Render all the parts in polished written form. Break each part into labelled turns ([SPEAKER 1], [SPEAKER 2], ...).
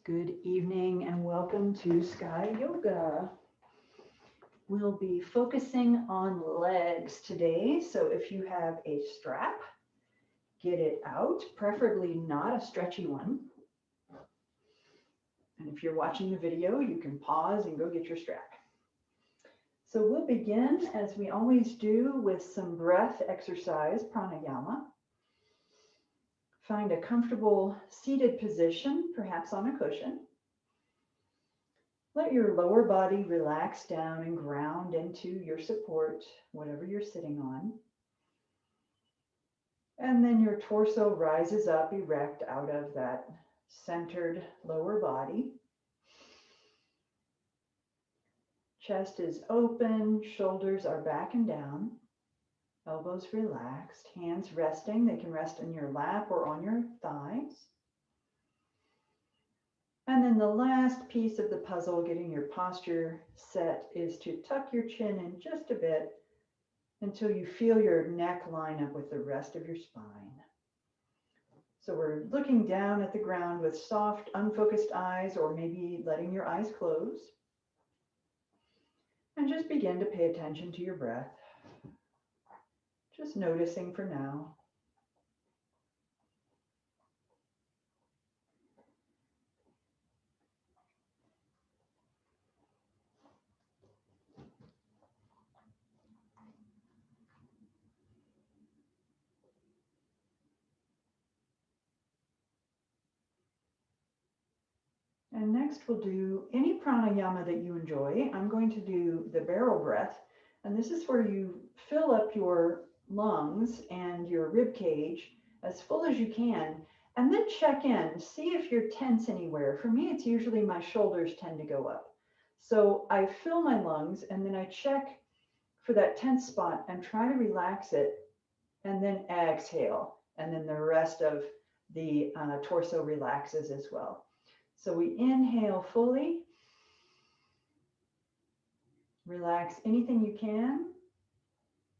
[SPEAKER 1] Good evening and welcome to Sky Yoga. We'll be focusing on legs today. So if you have a strap, get it out, preferably not a stretchy one. And if you're watching the video, you can pause and go get your strap. So we'll begin, as we always do, with some breath exercise, pranayama. Find a comfortable seated position, perhaps on a cushion. Let your lower body relax down and ground into your support, whatever you're sitting on. And then your torso rises up erect out of that centered lower body. Chest is open, shoulders are back and down, elbows relaxed, hands resting. They can rest in your lap or on your thighs. And then the last piece of the puzzle, getting your posture set, is to tuck your chin in just a bit until you feel your neck line up with the rest of your spine. So we're looking down at the ground with soft, unfocused eyes, or maybe letting your eyes close. And just begin to pay attention to your breath. Just noticing for now. And next we'll do any pranayama that you enjoy. I'm going to do the barrel breath. And this is where you fill up your lungs and your rib cage as full as you can, and then check in, see if you're tense anywhere. For me, it's usually my shoulders tend to go up. So I fill my lungs and then I check for that tense spot and try to relax it, and then exhale. And then the rest of the torso relaxes as well. So we inhale fully, relax anything you can,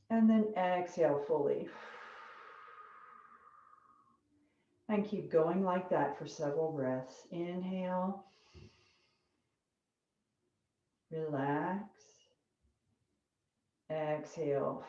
[SPEAKER 1] and then exhale fully. And keep going like that for several breaths. Inhale, relax, exhale.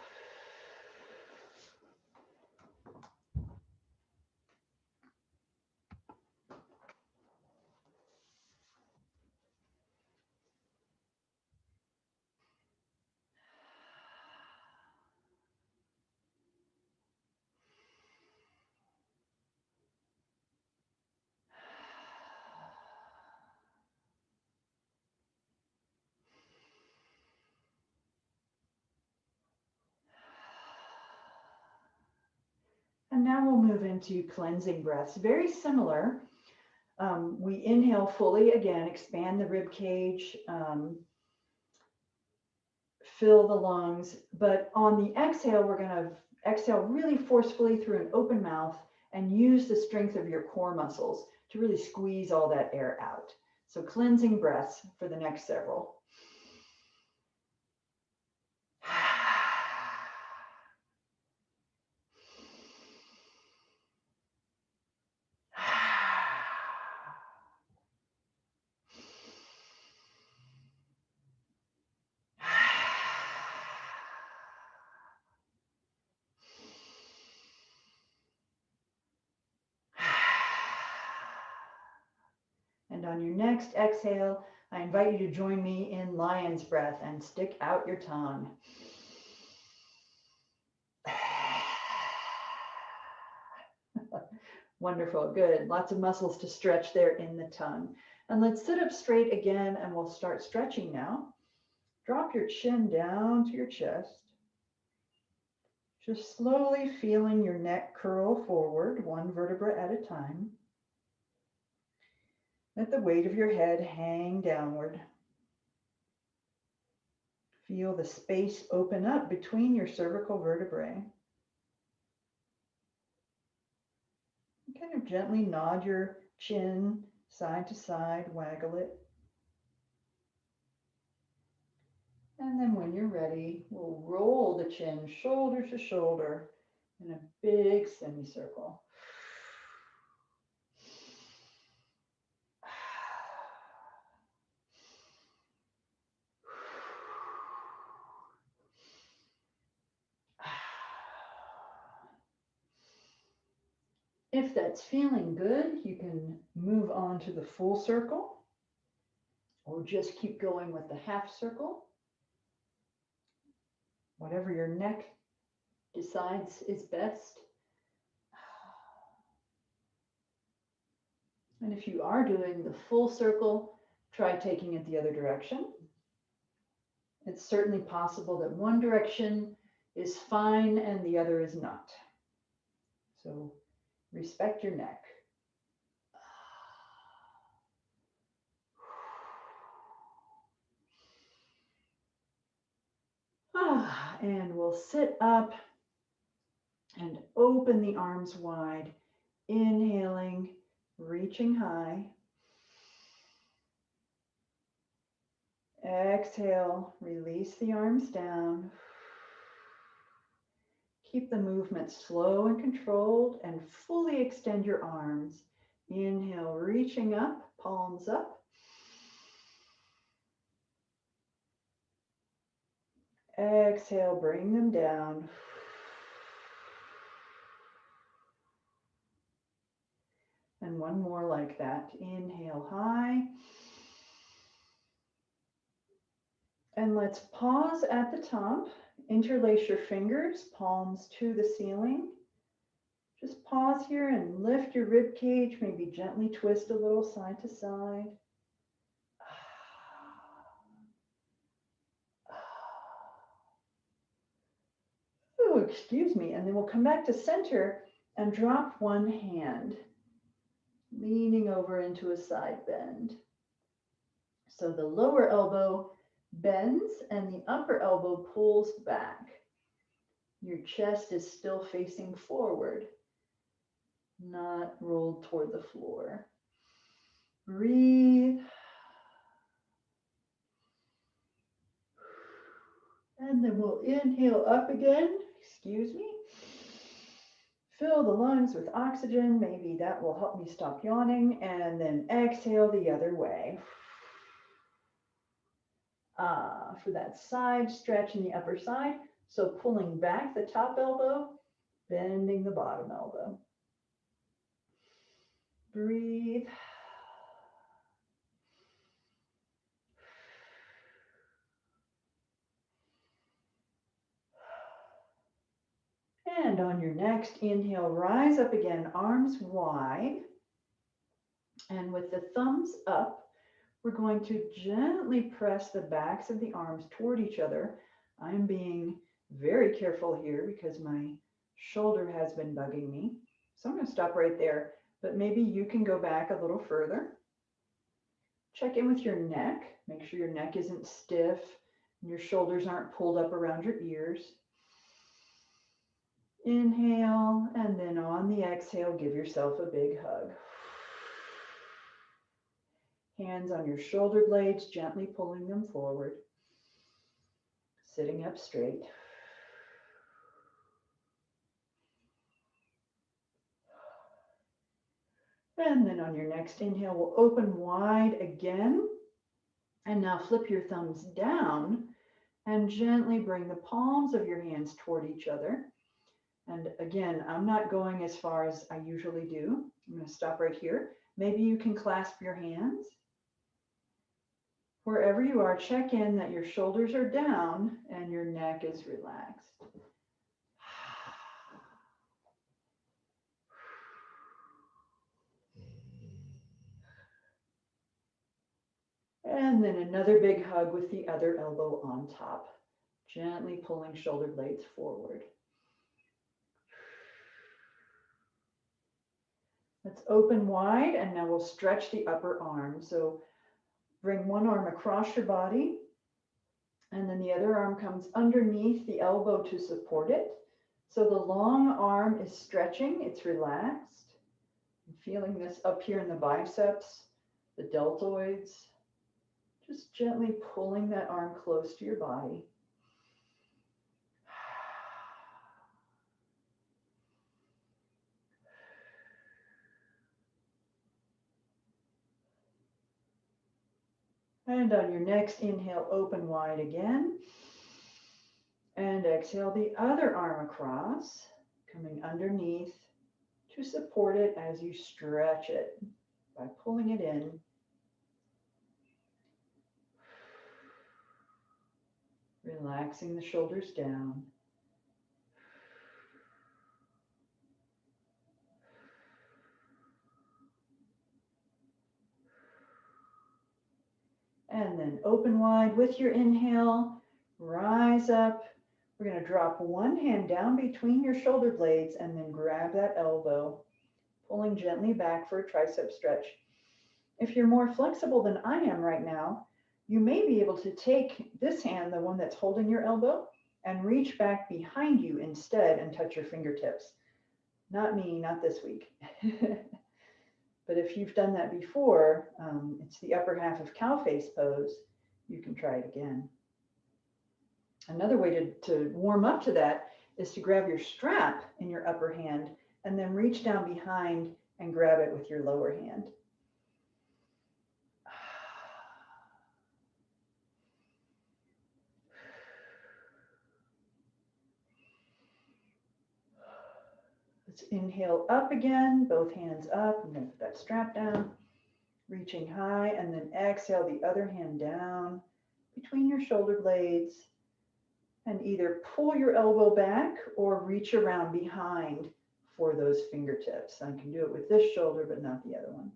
[SPEAKER 1] And now we'll move into cleansing breaths. Very similar. We inhale fully, again, expand the rib cage, fill the lungs. But on the exhale, we're going to exhale really forcefully through an open mouth and use the strength of your core muscles to really squeeze all that air out. So cleansing breaths for the next several. And on your next exhale, I invite you to join me in lion's breath and stick out your tongue. Wonderful, good. Lots of muscles to stretch there in the tongue. And let's sit up straight again, and we'll start stretching now. Drop your chin down to your chest. Just slowly feeling your neck curl forward, one vertebra at a time. Let the weight of your head hang downward. Feel the space open up between your cervical vertebrae. Kind of gently nod your chin side to side, waggle it. And then when you're ready, we'll roll the chin shoulder to shoulder in a big semicircle. If that's feeling good, you can move on to the full circle or just keep going with the half circle. Whatever your neck decides is best. And if you are doing the full circle, try taking it the other direction. It's certainly possible that one direction is fine and the other is not. So respect your neck. And we'll sit up and open the arms wide, inhaling, reaching high. Exhale, release the arms down. Keep the movement slow and controlled and fully extend your arms. Inhale, reaching up, palms up. Exhale, bring them down. And one more like that. Inhale high. And let's pause at the top. Interlace your fingers, palms to the ceiling. Just pause here and lift your rib cage, maybe gently twist a little side to side. Oh, excuse me. And then we'll come back to center and drop one hand, leaning over into a side bend. So the lower elbow bends and the upper elbow pulls back. Your chest is still facing forward, not rolled toward the floor. Breathe. And then we'll inhale up again. Excuse me. Fill the lungs with oxygen. Maybe that will help me stop yawning. And then exhale the other way. For that side stretch in the upper side. So pulling back the top elbow, bending the bottom elbow. Breathe. And on your next inhale, rise up again, arms wide. And with the thumbs up, we're going to gently press the backs of the arms toward each other. I'm being very careful here because my shoulder has been bugging me. So I'm going to stop right there, but maybe you can go back a little further. Check in with your neck. Make sure your neck isn't stiff and your shoulders aren't pulled up around your ears. Inhale, and then on the exhale, give yourself a big hug. Hands on your shoulder blades, gently pulling them forward. Sitting up straight. And then on your next inhale, we'll open wide again. And now flip your thumbs down and gently bring the palms of your hands toward each other. And again, I'm not going as far as I usually do. I'm going to stop right here. Maybe you can clasp your hands. Wherever you are, check in that your shoulders are down and your neck is relaxed. And then another big hug with the other elbow on top, gently pulling shoulder blades forward. Let's open wide, and now we'll stretch the upper arm. So bring one arm across your body, and then the other arm comes underneath the elbow to support it. So the long arm is stretching, it's relaxed. I'm feeling this up here in the biceps, the deltoids. Just gently pulling that arm close to your body. And on your next inhale, open wide again. And exhale the other arm across, coming underneath to support it as you stretch it by pulling it in. Relaxing the shoulders down. And then open wide with your inhale, rise up. We're going to drop one hand down between your shoulder blades and then grab that elbow, pulling gently back for a tricep stretch. If you're more flexible than I am right now, you may be able to take this hand, the one that's holding your elbow, and reach back behind you instead and touch your fingertips. Not me, not this week. But if you've done that before, it's the upper half of cow face pose. You can try it again. Another way to warm up to that is to grab your strap in your upper hand and then reach down behind and grab it with your lower hand. Let's inhale up again, both hands up. I'm going to put that strap down, reaching high, and then exhale the other hand down between your shoulder blades. And either pull your elbow back or reach around behind for those fingertips. I can do it with this shoulder, but not the other one.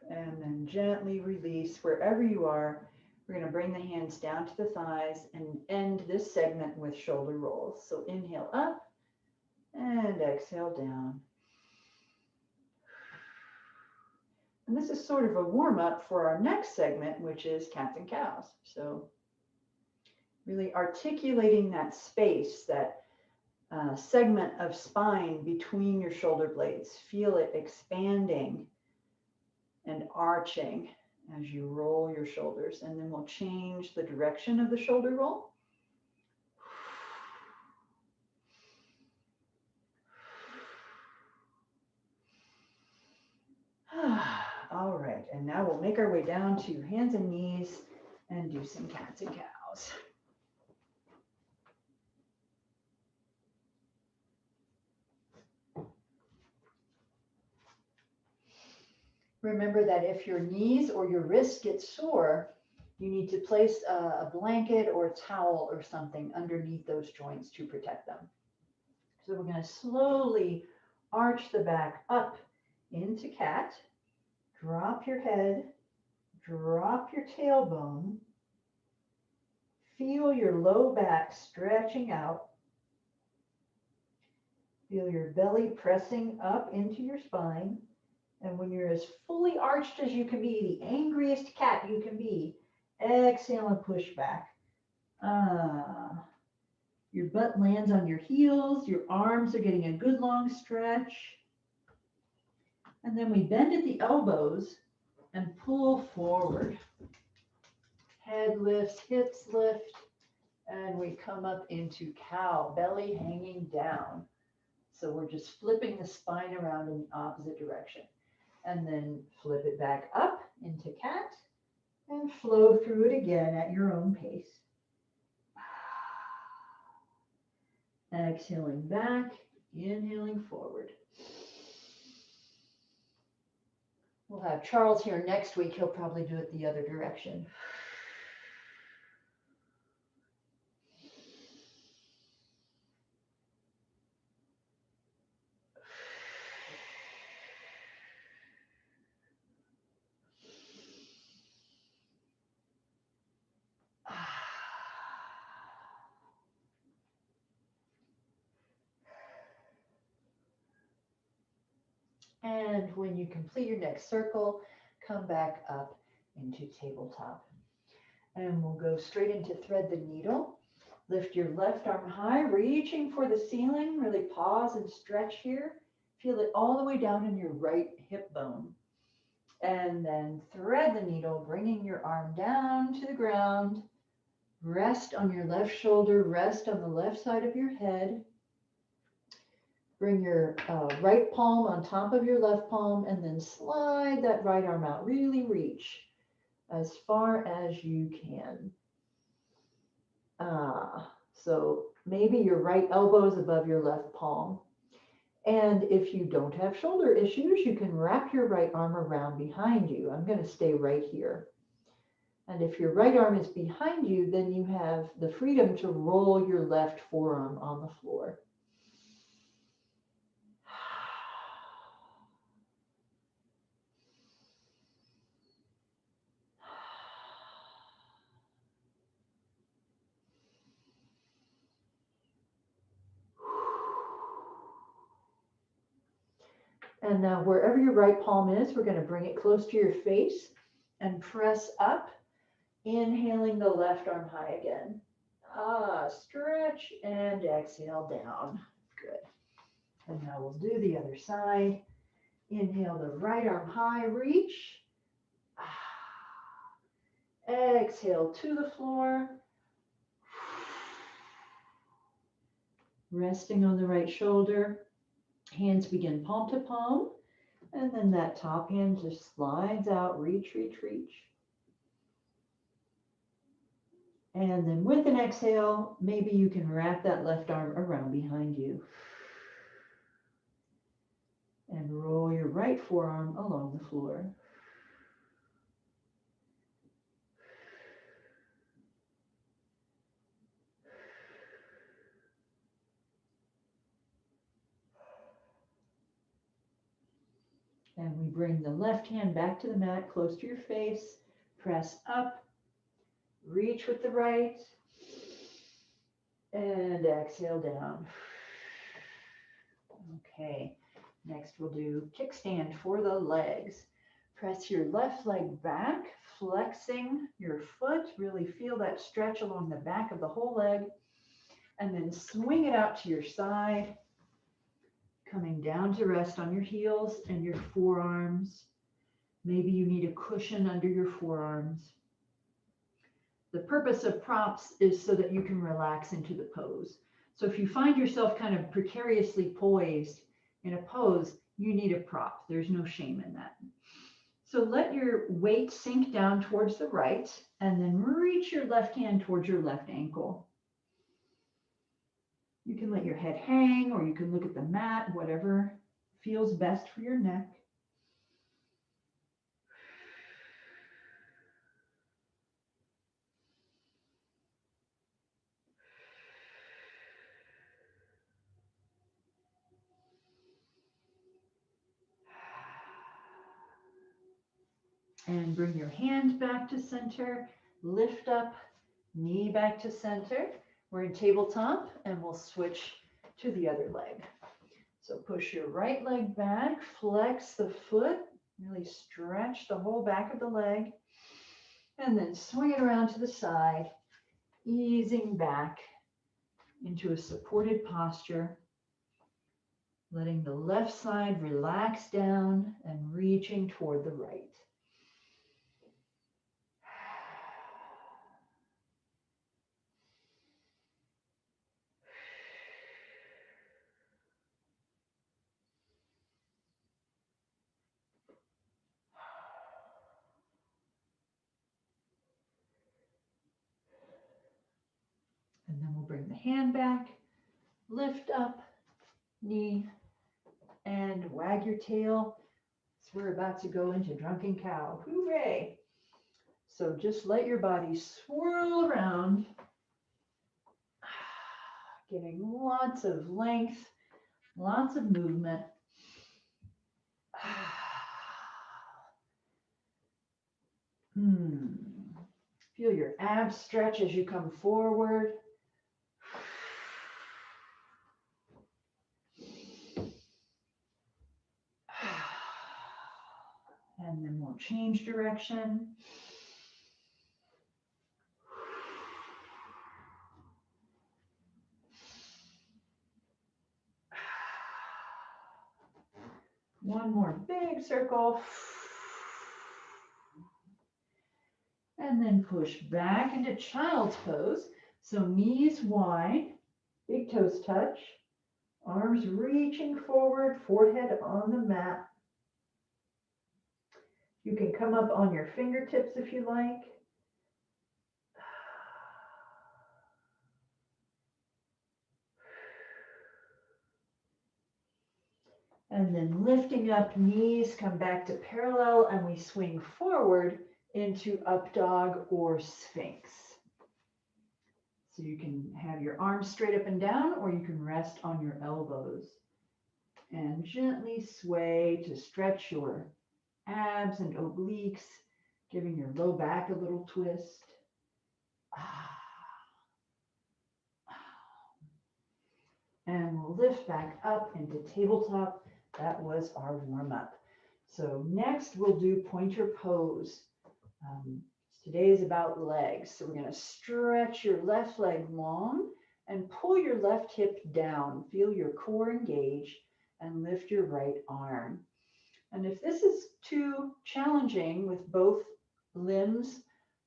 [SPEAKER 1] And then gently release wherever you are. We're going to bring the hands down to the thighs and end this segment with shoulder rolls. So inhale up and exhale down. And this is sort of a warm up for our next segment, which is cats and cows. So really articulating that space, that segment of spine between your shoulder blades. Feel it expanding and arching as you roll your shoulders. And then we'll change the direction of the shoulder roll. All right, and now we'll make our way down to hands and knees and do some cats and cows. Remember that if your knees or your wrists get sore, you need to place a blanket or a towel or something underneath those joints to protect them. So we're going to slowly arch the back up into cat. Drop your head, drop your tailbone. Feel your low back stretching out. Feel your belly pressing up into your spine. And when you're as fully arched as you can be, the angriest cat you can be, exhale and push back. Your butt lands on your heels. Your arms are getting a good long stretch. And then we bend at the elbows and pull forward. Head lifts, hips lift, and we come up into cow, belly hanging down. So we're just flipping the spine around in the opposite direction. And then flip it back up into cat and flow through it again at your own pace. Exhaling back, inhaling forward. We'll have Charles here next week. He'll probably do it the other direction. And when you complete your next circle, come back up into tabletop. And we'll go straight into thread the needle. Lift your left arm high, reaching for the ceiling. Really pause and stretch here. Feel it all the way down in your right hip bone. And then thread the needle, bringing your arm down to the ground. Rest on your left shoulder, rest on the left side of your head.
[SPEAKER 2] Bring your right palm on top of your left palm and then slide that right arm out. Really reach as far as you can. So maybe your right elbow is above your left palm. And if you don't have shoulder issues, you can wrap your right arm around behind you. I'm going to stay right here. And if your right arm is behind you, then you have the freedom to roll your left forearm on the floor. And now wherever your right palm is, we're going to bring it close to your face and press up, inhaling the left arm high again. Stretch and exhale down. Good. And now we'll do the other side. Inhale the right arm high, reach. Exhale to the floor. Resting on the right shoulder. Hands begin palm to palm. And then that top hand just slides out, reach, reach, reach. And then with an exhale, maybe you can wrap that left arm around behind you. And roll your right forearm along the floor. And we bring the left hand back to the mat, close to your face. Press up, reach with the right, and exhale down. Okay, next we'll do kickstand for the legs. Press your left leg back, flexing your foot. Really feel that stretch along the back of the whole leg. And then swing it out to your side, coming down to rest on your heels and your forearms. Maybe you need a cushion under your forearms. The purpose of props is so that you can relax into the pose. So if you find yourself kind of precariously poised in a pose, you need a prop. There's no shame in that. So let your weight sink down towards the right and then reach your left hand towards your left ankle. You can let your head hang or you can look at the mat, whatever feels best for your neck. And bring your hand back to center, lift up, knee back to center. We're in tabletop and we'll switch to the other leg. So push your right leg back, flex the foot, really stretch the whole back of the leg, and then swing it around to the side, easing back into a supported posture, letting the left side relax down and reaching toward the right. And then we'll bring the hand back, lift up, knee, and wag your tail. So we're about to go into drunken cow. Hooray! So just let your body swirl around, getting lots of length, lots of movement. Feel your abs stretch as you come forward. And then we'll change direction. One more big circle. And then push back into child's pose. So knees wide, big toes touch. Arms reaching forward, forehead on the mat. You can come up on your fingertips if you like. And then lifting up, knees come back to parallel, and we swing forward into up dog or sphinx. So you can have your arms straight up and down, or you can rest on your elbows. And gently sway to stretch your abs and obliques, giving your low back a little twist. And we'll lift back up into tabletop. That was our warm up. So next we'll do pointer pose. Today is about legs. So we're going to stretch your left leg long and pull your left hip down. Feel your core engage and lift your right arm. And if this is too challenging with both limbs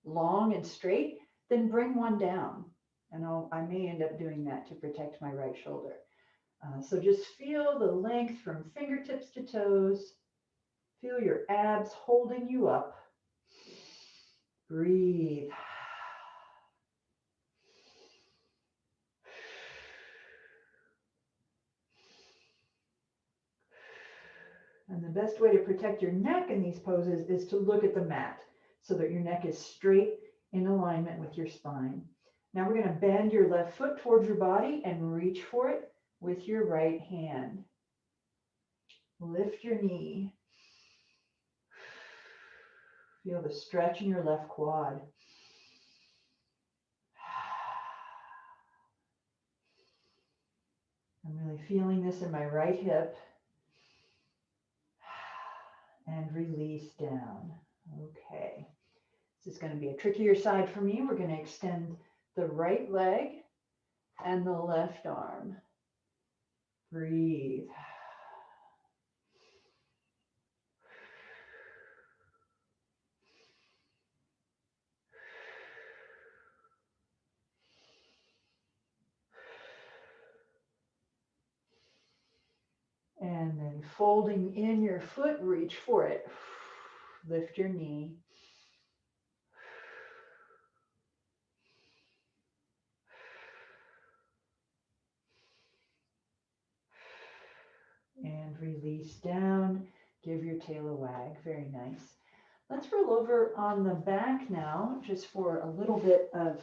[SPEAKER 2] long and straight, then bring one down. And I may end up doing that to protect my right shoulder. So just feel the length from fingertips to toes. Feel your abs holding you up. Breathe. And the best way to protect your neck in these poses is to look at the mat so that your neck is straight in alignment with your spine. Now we're going to bend your left foot towards your body and reach for it with your right hand. Lift your knee. Feel the stretch in your left quad. I'm really feeling this in my right hip. And release down. Okay. This is going to be a trickier side for me. We're going to extend the right leg and the left arm. Breathe. And then folding in your foot, reach for it. Lift your knee. And release down. Give your tail a wag. Very nice. Let's roll over on the back now, just for a little bit of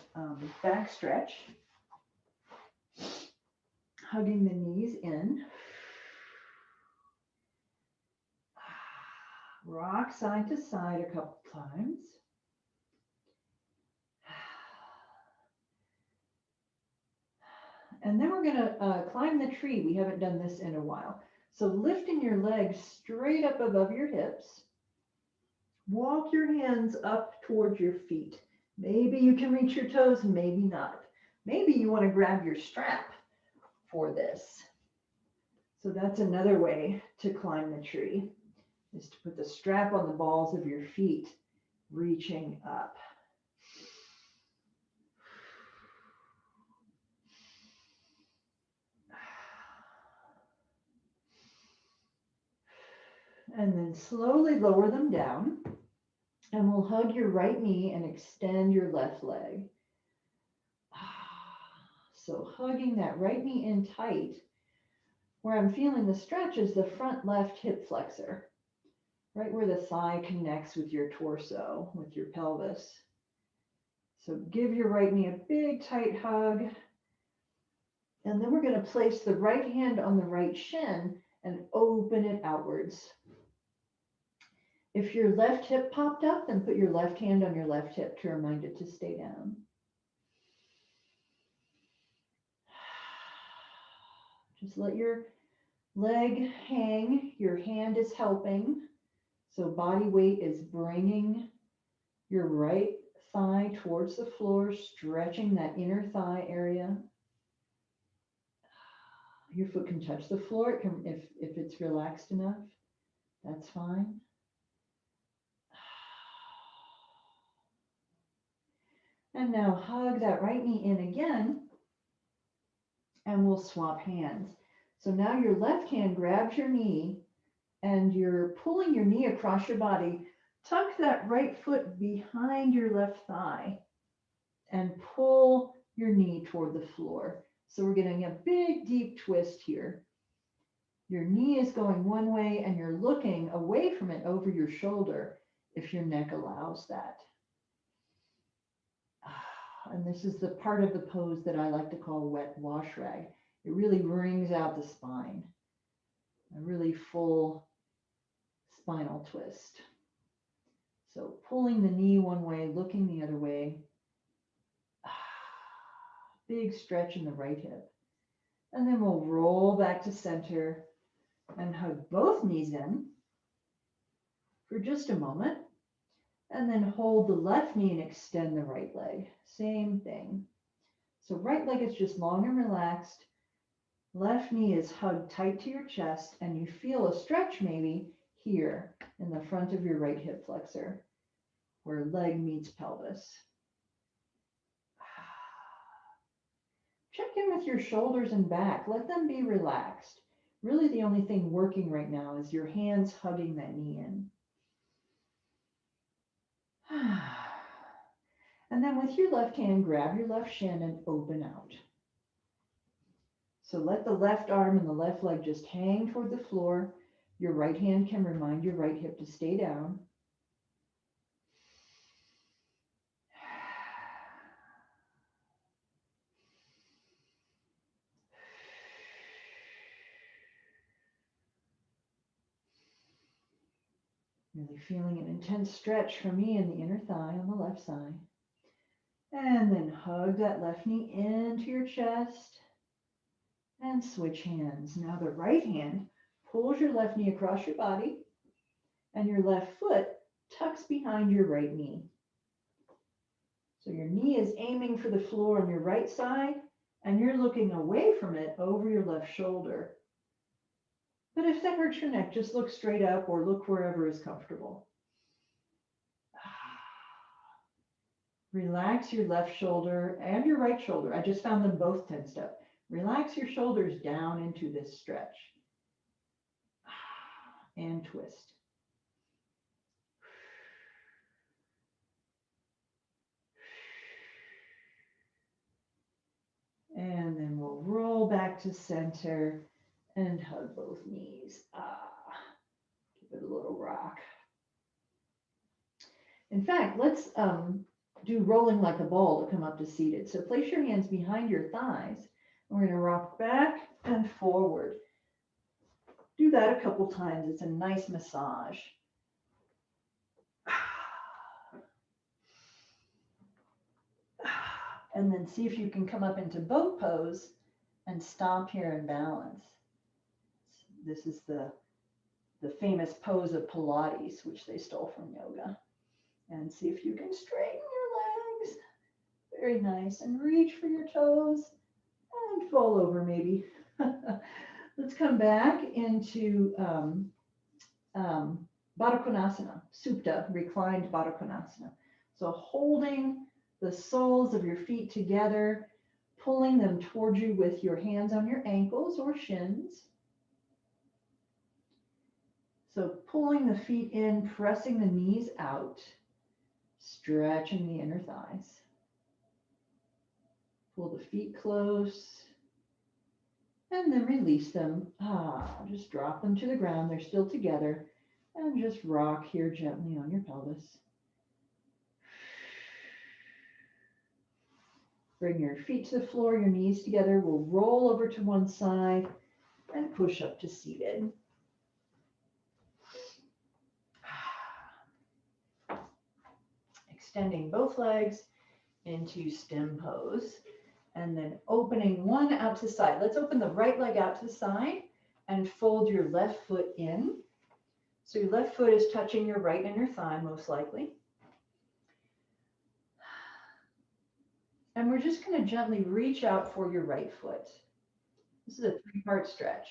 [SPEAKER 2] back stretch. Hugging the knees in. Rock side to side a couple times. And then we're going to climb the tree. We haven't done this in a while. So lifting your legs straight up above your hips. Walk your hands up towards your feet. Maybe you can reach your toes, maybe not. Maybe you want to grab your strap for this. So that's another way to climb the tree, is to put the strap on the balls of your feet, reaching up. And then slowly lower them down. And we'll hug your right knee and extend your left leg. So hugging that right knee in tight. Where I'm feeling the stretch is the front left hip flexor. Right where the thigh connects with your torso, with your pelvis. So give your right knee a big tight hug. And then we're going to place the right hand on the right shin and open it outwards. If your left hip popped up, then put your left hand on your left hip to remind it to stay down. Just let your leg hang. Your hand is helping. So body weight is bringing your right thigh towards the floor, stretching that inner thigh area. Your foot can touch the floor. It can, if it's relaxed enough, that's fine. And now hug that right knee in again, and we'll swap hands. So now your left hand grabs your knee and you're pulling your knee across your body. Tuck that right foot behind your left thigh and pull your knee toward the floor. So we're getting a big, deep twist here. Your knee is going one way and you're looking away from it over your shoulder if your neck allows that. And this is the part of the pose that I like to call wet wash rag. It really wrings out the spine, a really full spinal twist. So pulling the knee one way, looking the other way. Big stretch in the right hip. And then we'll roll back to center and hug both knees in for just a moment. And then hold the left knee and extend the right leg. Same thing. So right leg is just long and relaxed. Left knee is hugged tight to your chest, and you feel a stretch maybe here in the front of your right hip flexor, where leg meets pelvis. Check in with your shoulders and back. Let them be relaxed. Really, the only thing working right now is your hands hugging that knee in. And then with your left hand, grab your left shin and open out. So let the left arm and the left leg just hang toward the floor. Your right hand can remind your right hip to stay down. Really feeling an intense stretch for me in the inner thigh on the left side. And then hug that left knee into your chest and switch hands. Now the right hand pulls your left knee across your body and your left foot tucks behind your right knee. So your knee is aiming for the floor on your right side and you're looking away from it over your left shoulder. But if that hurts your neck, just look straight up or look wherever is comfortable. Relax your left shoulder and your right shoulder. I just found them both tensed up. Relax your shoulders down into this stretch. And twist. And then we'll roll back to center and hug both knees. Give it a little rock. In fact, let's do rolling like a ball to come up to seated. So place your hands behind your thighs. We're going to rock back and forward. Do that a couple times. It's a nice massage. And then see if you can come up into boat pose and stop here and balance. This is the famous pose of Pilates, which they stole from yoga. And see if you can straighten your legs. Very nice. And reach for your toes and fall over maybe. Let's come back into Baddha Konasana, Supta, reclined Baddha Konasana. So holding the soles of your feet together, pulling them towards you with your hands on your ankles or shins. So pulling the feet in, pressing the knees out, stretching the inner thighs. Pull the feet close and then release them. Just drop them to the ground. They're still together. And just rock here gently on your pelvis. Bring your feet to the floor, your knees together. We'll roll over to one side and push up to seated. Extending both legs into stem pose. And then opening one out to the side. Let's open the right leg out to the side and fold your left foot in. So your left foot is touching your right inner thigh, most likely. And we're just going to gently reach out for your right foot. This is a three-part stretch.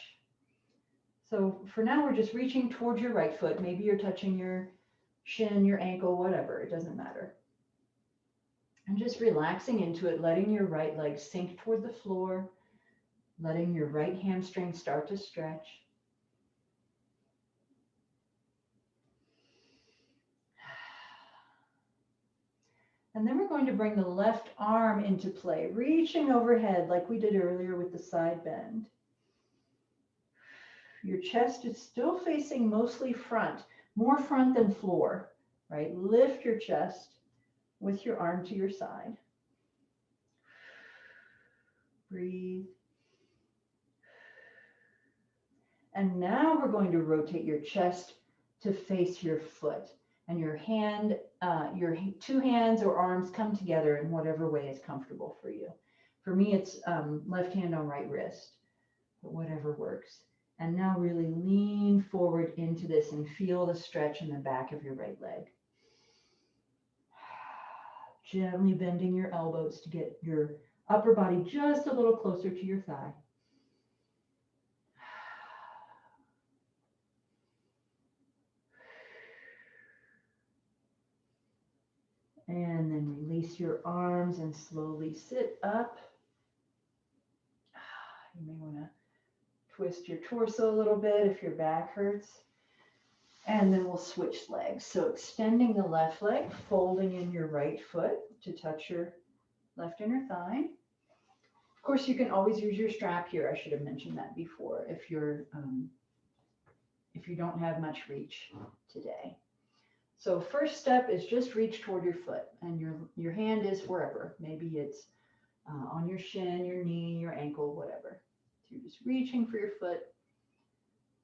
[SPEAKER 2] So for now, we're just reaching towards your right foot. Maybe you're touching your shin, your ankle, whatever. It doesn't matter. And just relaxing into it, letting your right leg sink toward the floor. letting your right hamstring start to stretch. And then we're going to bring the left arm into play, reaching overhead like we did earlier with the side bend. Your chest is still facing mostly front, more front than floor, right? Lift your chest with your arm to your side. Breathe. And now we're going to rotate your chest to face your foot, and your hand, your two hands or arms come together in whatever way is comfortable for you. For me, it's left hand on right wrist, but whatever works. And now really lean forward into this and feel the stretch in the back of your right leg. Gently bending your elbows to get your upper body just a little closer to your thigh. And then release your arms and slowly sit up. You may want to twist your torso a little bit if your back hurts. And then we'll switch legs. So extending the left leg, folding in your right foot to touch your left inner thigh. Of course, you can always use your strap here. I should have mentioned that before if you don't have much reach today. So first step is just reach toward your foot, and your hand is wherever. Maybe it's on your shin, your knee, your ankle, whatever. So you're just reaching for your foot,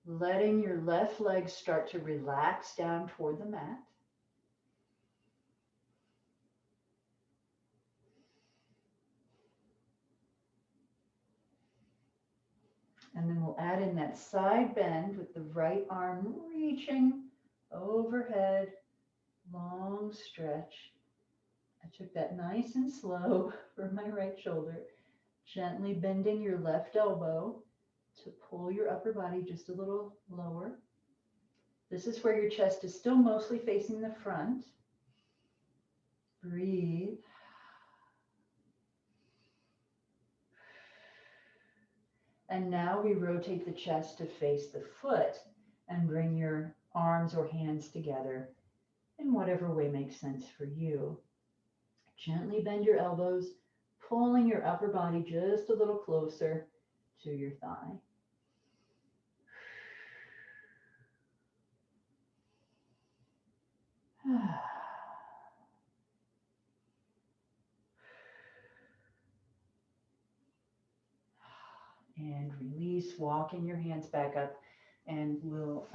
[SPEAKER 2] letting your left leg start to relax down toward the mat. And then we'll add in that side bend with the right arm reaching overhead. Long stretch. I took that nice and slow for my right shoulder, gently bending your left elbow to pull your upper body just a little lower. This is where your chest is still mostly facing the front. Breathe. And now we rotate the chest to face the foot and bring your arms or hands together in whatever way makes sense for you. Gently bend your elbows, pulling your upper body just a little closer to your thigh. And release, walking your hands back up, and we'll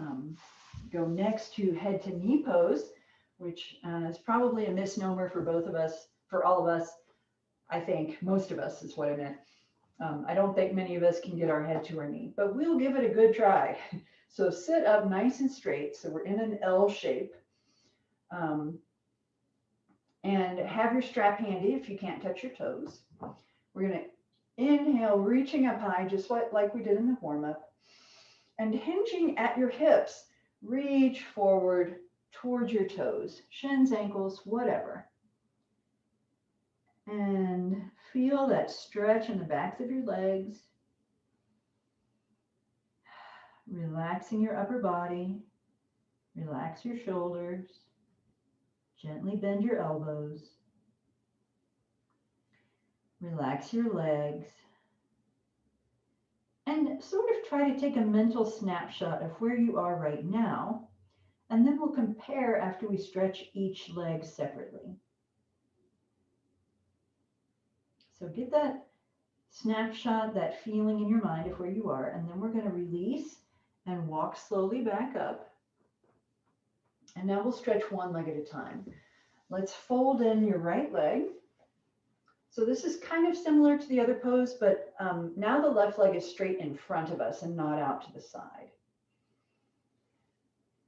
[SPEAKER 2] go next to head to knee pose, which is probably a misnomer for both of us, for all of us. I think most of us is what I meant. I don't think many of us can get our head to our knee, but we'll give it a good try. So sit up nice and straight. So we're in an L shape. And have your strap handy if you can't touch your toes. We're going to inhale, reaching up high, just like we did in the warm-up. And hinging at your hips, reach forward towards your toes, shins, ankles, whatever. And feel that stretch in the backs of your legs. Relaxing your upper body. Relax your shoulders. Gently bend your elbows. Relax your legs. And sort of try to take a mental snapshot of where you are right now. And then we'll compare after we stretch each leg separately. So get that snapshot, that feeling in your mind of where you are, and then we're going to release and walk slowly back up. And now we'll stretch one leg at a time. Let's fold in your right leg. So this is kind of similar to the other pose, but now the left leg is straight in front of us and not out to the side.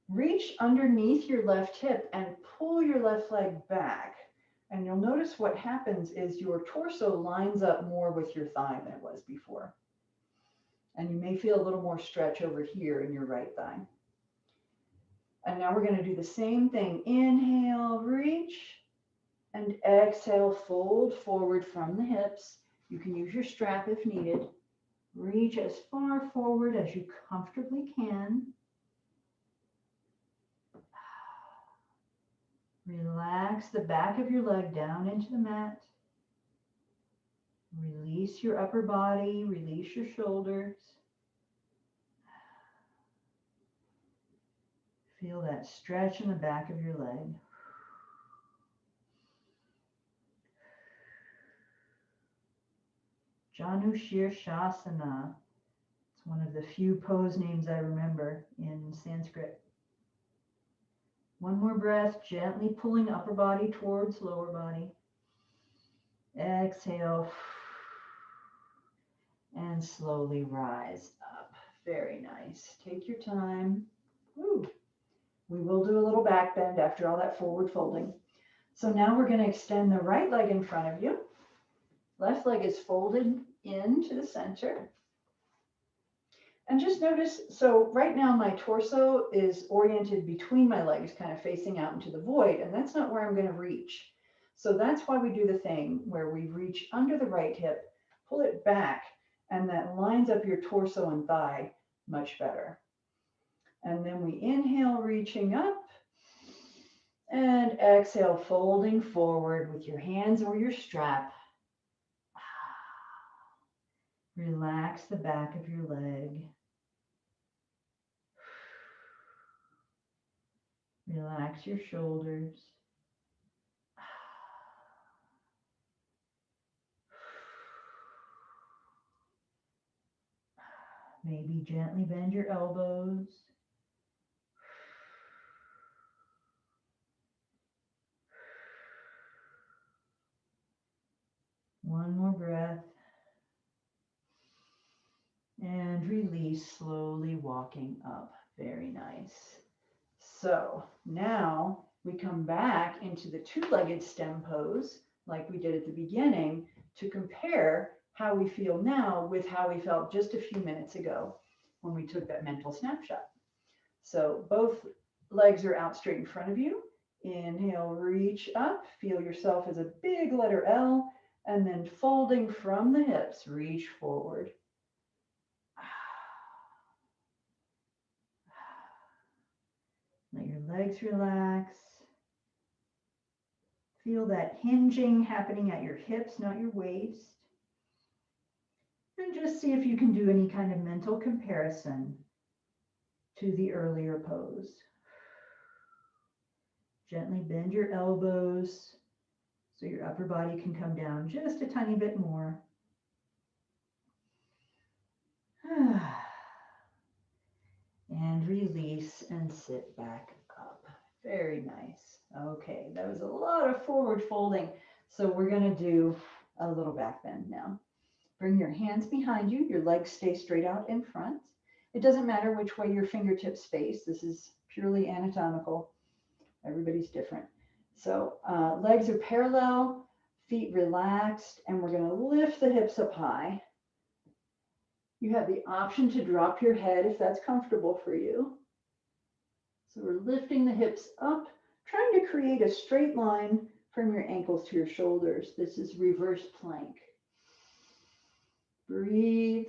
[SPEAKER 2] Reach underneath your left hip and pull your left leg back. And you'll notice what happens is your torso lines up more with your thigh than it was before. And you may feel a little more stretch over here in your right thigh. And now we're going to do the same thing. Inhale, reach, and exhale, fold forward from the hips. You can use your strap if needed. Reach as far forward as you comfortably can. Relax the back of your leg down into the mat. Release your upper body, release your shoulders. Feel that stretch in the back of your leg. Janu Shirshasana. It's one of the few pose names I remember in Sanskrit. One more breath, gently pulling upper body towards lower body. Exhale. And slowly rise up. Very nice. Take your time. Woo. We will do a little back bend after all that forward folding. So now we're going to extend the right leg in front of you. Left leg is folded into the center. And just notice, so right now my torso is oriented between my legs, kind of facing out into the void, and that's not where I'm going to reach. So that's why we do the thing where we reach under the right hip, pull it back, and that lines up your torso and thigh much better. And then we inhale, reaching up, and exhale, folding forward with your hands or your strap. Relax the back of your leg. Relax your shoulders. Maybe gently bend your elbows. One more breath. And release, slowly walking up. Very nice. So now we come back into the two-legged stem pose like we did at the beginning to compare how we feel now with how we felt just a few minutes ago when we took that mental snapshot. So both legs are out straight in front of you. Inhale, reach up, feel yourself as a big letter L, and then folding from the hips, reach forward. Let your legs relax. Feel that hinging happening at your hips, not your waist. And just see if you can do any kind of mental comparison to the earlier pose. Gently bend your elbows so your upper body can come down just a tiny bit more. And release and sit back up. Very nice. Okay, that was a lot of forward folding. So we're going to do a little back bend now. Bring your hands behind you. Your legs stay straight out in front. It doesn't matter which way your fingertips face. This is purely anatomical. Everybody's different. So legs are parallel, feet relaxed, and we're going to lift the hips up high. You have the option to drop your head if that's comfortable for you. So we're lifting the hips up, trying to create a straight line from your ankles to your shoulders. This is reverse plank. Breathe.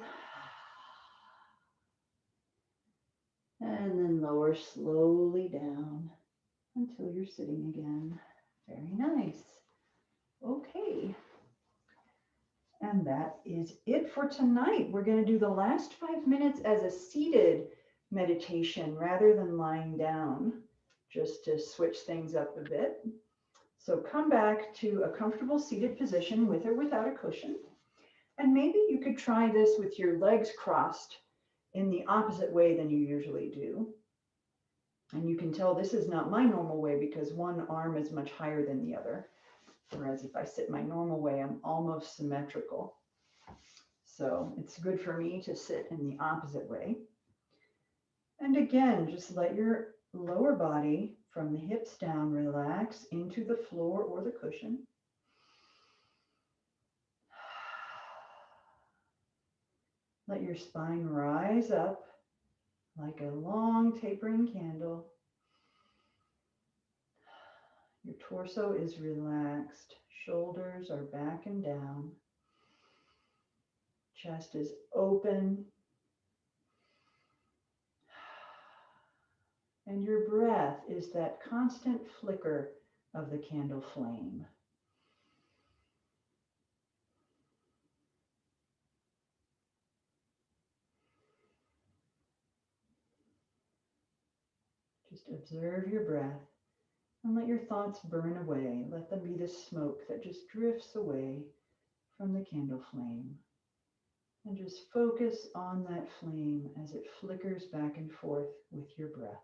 [SPEAKER 2] And then lower slowly down until you're sitting again. Very nice. Okay. And that is it for tonight. We're going to do the last 5 minutes as a seated meditation rather than lying down, just to switch things up a bit. So come back to a comfortable seated position with or without a cushion. And maybe you could try this with your legs crossed in the opposite way than you usually do. And you can tell this is not my normal way because one arm is much higher than the other. Whereas if I sit my normal way, I'm almost symmetrical. So it's good for me to sit in the opposite way. And again, just let your lower body from the hips down relax into the floor or the cushion. Let your spine rise up like a long tapering candle. Your torso is relaxed. Shoulders are back and down.
[SPEAKER 1] Chest is open. And your breath is that constant flicker of the candle flame. Just observe your breath and let your thoughts burn away. Let them be the smoke that just drifts away from the candle flame. And just focus on that flame as it flickers back and forth with your breath.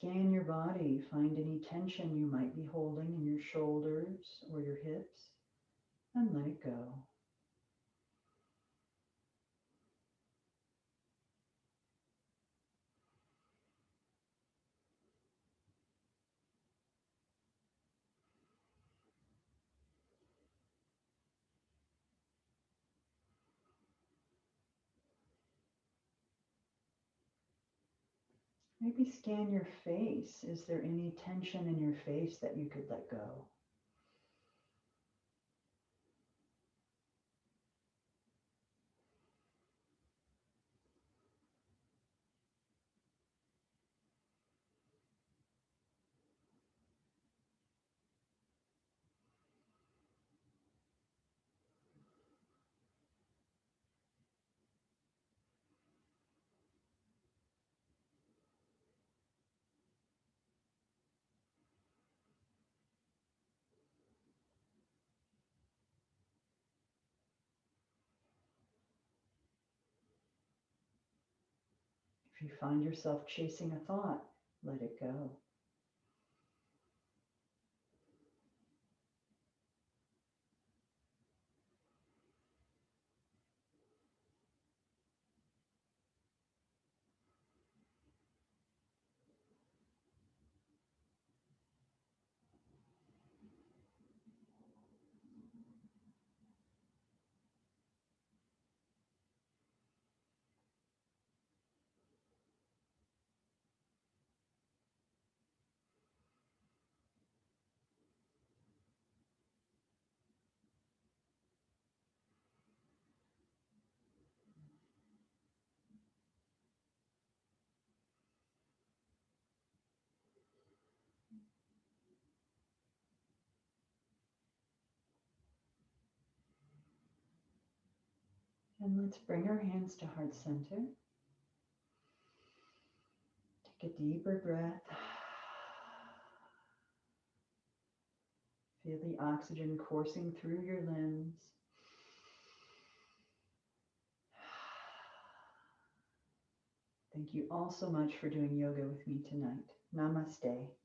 [SPEAKER 1] Scan your body, find any tension you might be holding in your shoulders or your hips, and let it go. Maybe scan your face. Is there any tension in your face that you could let go? If you find yourself chasing a thought, let it go. And let's bring our hands to heart center. Take a deeper breath. Feel the oxygen coursing through your limbs. Thank you all so much for doing yoga with me tonight. Namaste.